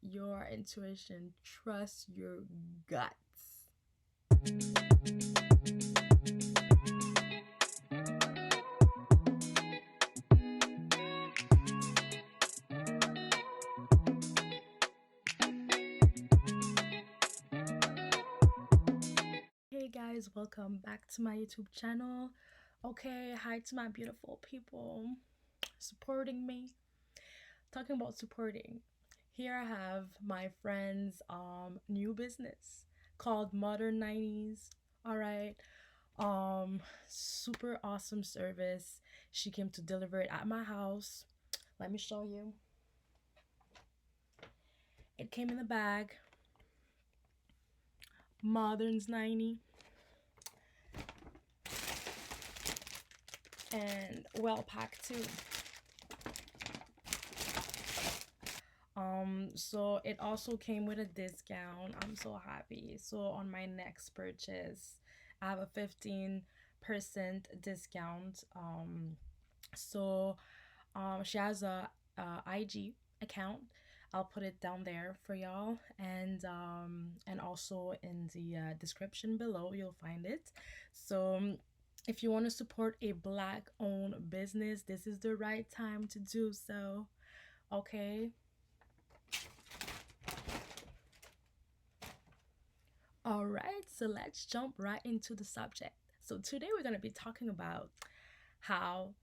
your intuition. Trust your guts. Hey guys, welcome back to my YouTube channel. Okay, hi to my beautiful people supporting me. Talking about supporting. Here I have my friend's new business called Modern 90s. All right. Super awesome service. She came to deliver it at my house. Let me show you. It came in the bag. Modern's 90 and well packed too. So it also came with a discount. I'm so happy. So on my next purchase, I have a 15% discount. She has a IG account. I'll put it down there for y'all, and also in the description below you'll find it. So if you want to support a black owned business, this is the right time to do so. Okay. All right, so let's jump right into the subject. So today we're going to be talking about how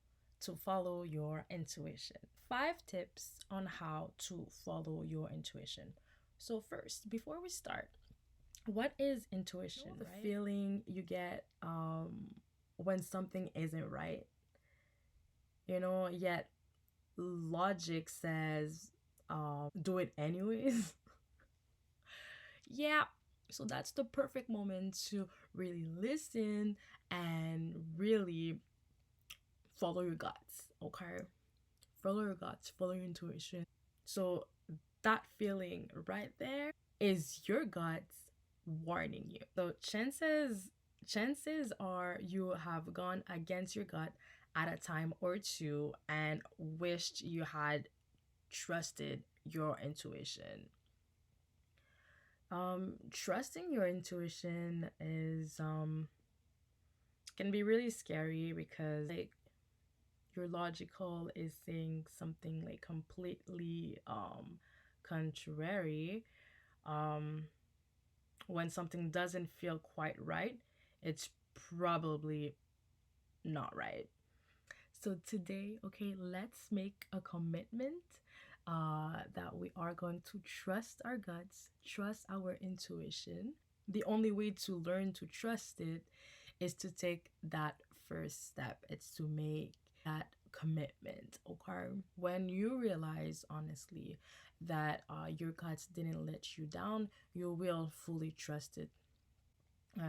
to follow your intuition. 5 tips on how to follow your intuition. So first, before we start, what is intuition? The feeling you get when something isn't right. Yet logic says do it anyways. Yeah, so that's the perfect moment to really listen and really follow your guts, okay? Follow your guts, follow your intuition. So that feeling right there is your guts warning you. So chances are you have gone against your gut at a time or two and wished you had trusted your intuition. Trusting your intuition is can be really scary because like your logical is saying something like completely contrary. Um when something doesn't feel quite right, it's probably not right. So today, okay, let's make a commitment that we are going to trust our guts, trust our intuition. The only way to learn to trust it is to take that first step. It's to make that commitment, okay? When you realize, honestly, that your guts didn't let you down, you will fully trust it.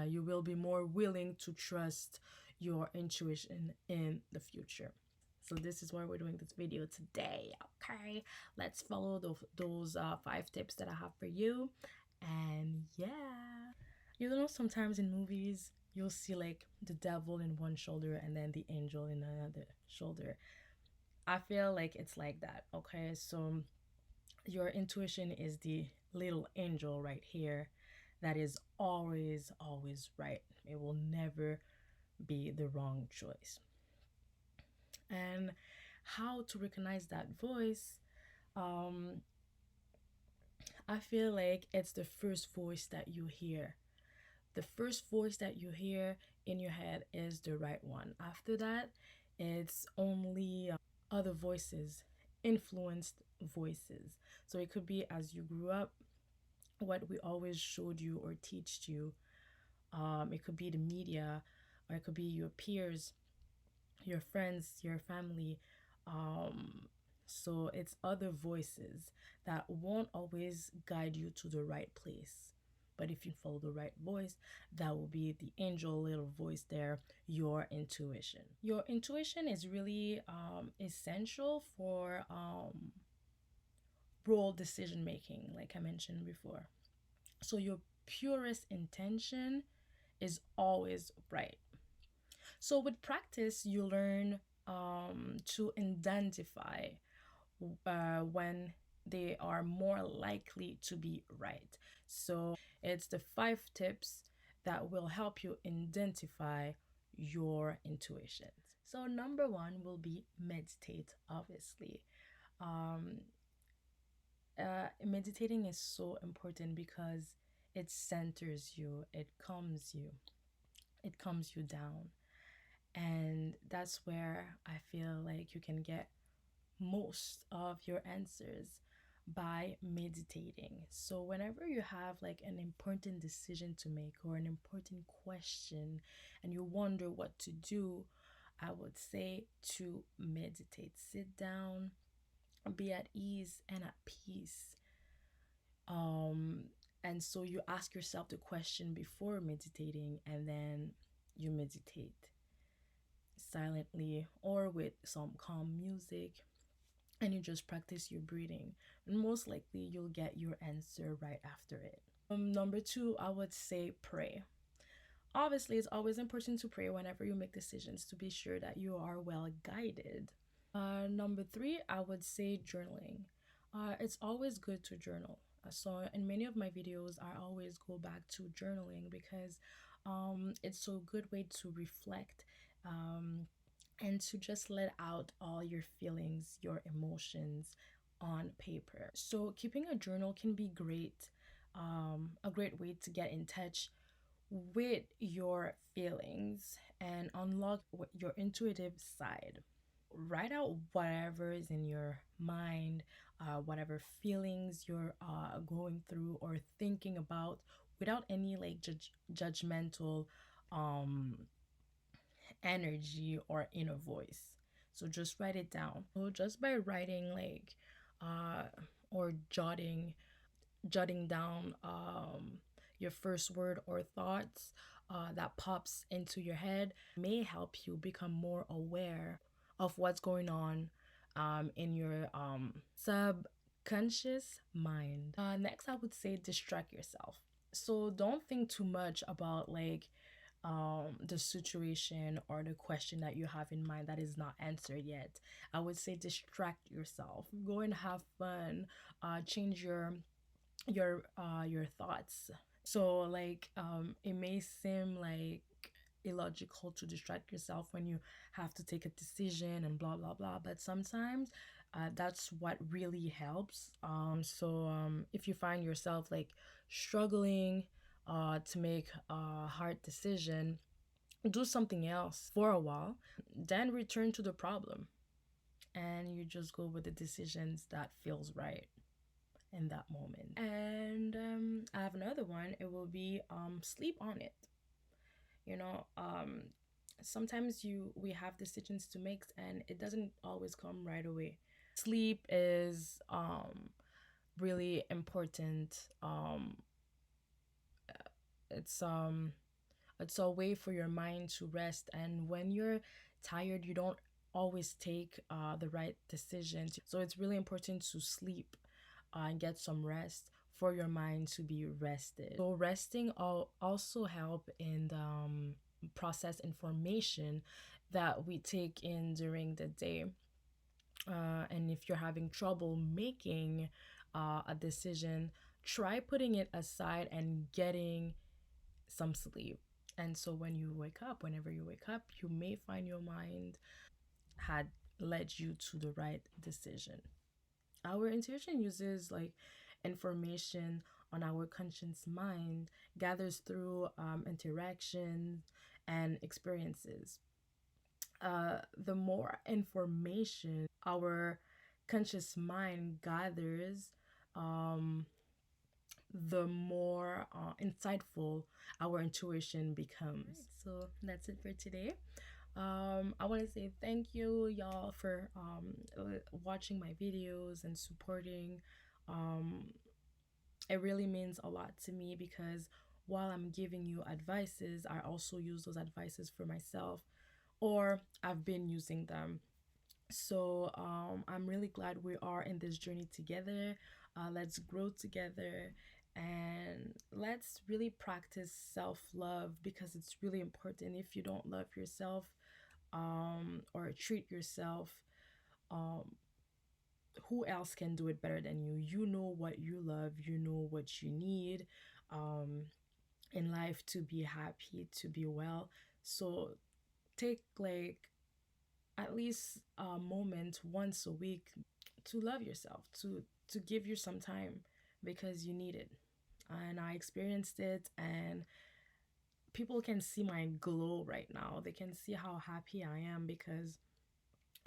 You will be more willing to trust your intuition in the future. So this is why we're doing this video today. Okay, let's follow those 5 tips that I have for you. And yeah, sometimes in movies you'll see like the devil in one shoulder and then the angel in another shoulder. I feel like it's like that. Okay, so your intuition is the little angel right here that is always right. It will never be the wrong choice. And how to recognize that voice, um I feel like it's the first voice that you hear. The first voice that you hear in your head is the right one. After that, it's only other voices, influenced voices. So it could be as you grew up, what we always showed you or teached you. It could be the media, or it could be your peers, your friends, your family. Um, so it's other voices that won't always guide you to the right place. But if you follow the right voice, that will be the angel little voice there, your intuition. Your intuition is really essential for role decision making, like I mentioned before. So your purest intention is always right. So with practice, you learn to identify when they are more likely to be right. So it's the 5 tips that will help you identify your intuitions. So number one will be meditate, obviously. Um, Meditating is so important because it centers you, it calms you down. And that's where I feel like you can get most of your answers by meditating. So whenever you have like an important decision to make or an important question and you wonder what to do, I would say to meditate. Sit down, be at ease and at peace. Um and so you ask yourself the question before meditating, and then you meditate silently or with some calm music, and you just practice your breathing, and most likely you'll get your answer right after it. Number two, I would say pray. Obviously, it's always important to pray whenever you make decisions to be sure that you are well guided. Number three, I would say journaling. It's always good to journal. So in many of my videos, I always go back to journaling because it's a good way to reflect, um, and to just let out all your feelings, your emotions on paper. So keeping a journal can be great, a great way to get in touch with your feelings and unlock your intuitive side. Write out whatever is in your mind, whatever feelings you're going through or thinking about, without any like judgmental um energy or inner voice. So just write it down. So just by writing like uh or jotting down your first word or thoughts that pops into your head may help you become more aware of what's going on in your subconscious mind. Next, I would say distract yourself. So don't think too much about like the situation or the question that you have in mind that is not answered yet. I would say distract yourself, go and have fun, change your thoughts. So like it may seem like illogical to distract yourself when you have to take a decision and blah blah blah, but sometimes that's what really helps. If you find yourself like struggling to make a hard decision, do something else for a while, then return to the problem, and you just go with the decisions that feels right in that moment. And I have another one. It will be sleep on it. You know, sometimes you we have decisions to make and it doesn't always come right away. Sleep is really important. It's it's a way for your mind to rest, and when you're tired, you don't always take the right decisions. So it's really important to sleep and get some rest for your mind to be rested. So resting also help in the process information that we take in during the day. And if you're having trouble making a decision, try putting it aside and getting some sleep. And so when you wake up, whenever you wake up, you may find your mind had led you to the right decision. Our intuition uses like information on our conscious mind, gathers through interactions and experiences. The more information our conscious mind gathers, um, the more insightful our intuition becomes. Right. So that's it for today. I want to say thank you, y'all, for watching my videos and supporting. Um, it really means a lot to me because while I'm giving you advices, I also use those advices for myself, or I've been using them. So I'm really glad we are in this journey together. Let's grow together and let's really practice self love because it's really important. If you don't love yourself or treat yourself um, who else can do it better than you? You know what you love, you know what you need um, in life to be happy, to be well. So take like at least a moment once a week to love yourself, to give you some time because you need it. And I experienced it, and people can see my glow right now. They can see how happy I am because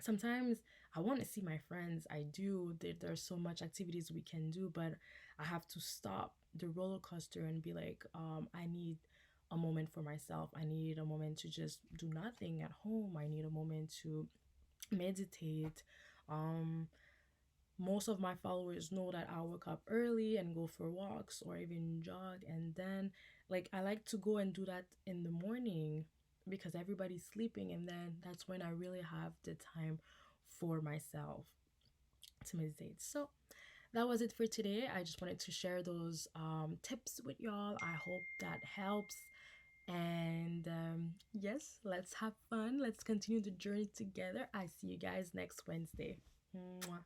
sometimes I want to see my friends. I do. There's so much activities we can do, but I have to stop the roller coaster and be like, I need a moment for myself. I need a moment to just do nothing at home. I need a moment to meditate. Um, Most of my followers know that I wake up early and go for walks or even jog. And then, like, I like to go and do that in the morning because everybody's sleeping. And then that's when I really have the time for myself to meditate. So, that was it for today. I just wanted to share those tips with y'all. I hope that helps. And yes, let's have fun. Let's continue the journey together. I see you guys next Wednesday. Mwah.